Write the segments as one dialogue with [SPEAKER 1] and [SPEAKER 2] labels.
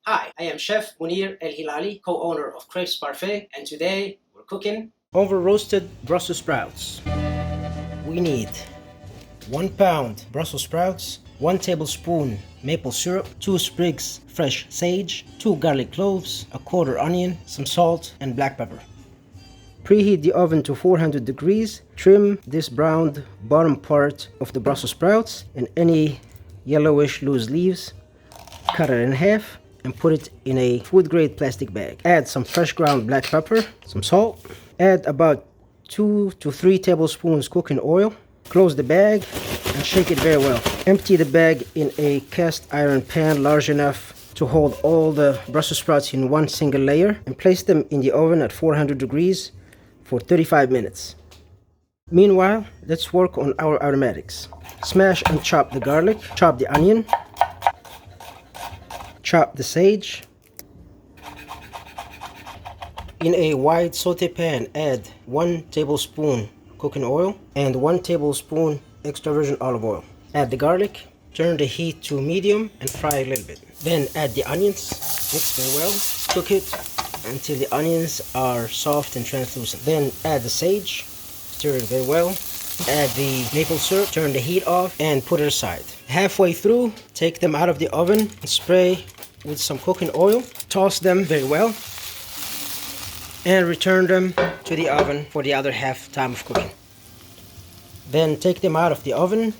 [SPEAKER 1] Hi, I am Chef Munir El Hilali, co-owner of Crepes Parfait, and today we're cooking over roasted Brussels sprouts. We need 1 pound Brussels sprouts, 1 tablespoon maple syrup, 2 sprigs fresh sage, 2 garlic cloves, a quarter onion, some salt, and black pepper. Preheat the oven to 400 degrees. Trim this browned bottom part of the Brussels sprouts and any yellowish loose leaves. Cut it in half and put it in a food-grade plastic bag. Add some fresh ground black pepper, some salt. Add about 2 to 3 tablespoons cooking oil. Close the bag and shake it very well. Empty the bag in a cast iron pan large enough to hold all the Brussels sprouts in one single layer and place them in the oven at 400 degrees for 35 minutes. Meanwhile, let's work on our aromatics. Smash and chop the garlic, chop the onion, chop the sage. In a wide saute pan, add 1 tablespoon cooking oil and 1 tablespoon extra virgin olive oil. Add the garlic, turn the heat to medium and fry a little bit. Then add the onions, mix very well, cook it until the onions are soft and translucent. Then add the sage, stir it very well. Add the maple syrup, turn the heat off and put it aside. Halfway through, take them out of the oven and spray with some cooking oil. Toss them very well and return them to the oven for the other half time of cooking. Then take them out of the oven,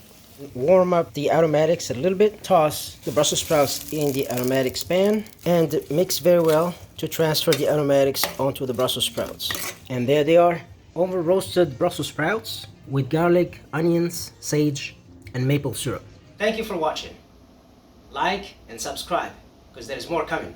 [SPEAKER 1] warm up the aromatics a little bit, toss the Brussels sprouts in the aromatics pan and mix very well to transfer the aromatics onto the Brussels sprouts. And there they are, over roasted Brussels sprouts with garlic, onions, sage, and maple syrup. Thank you for watching. Like and subscribe, because there is more coming.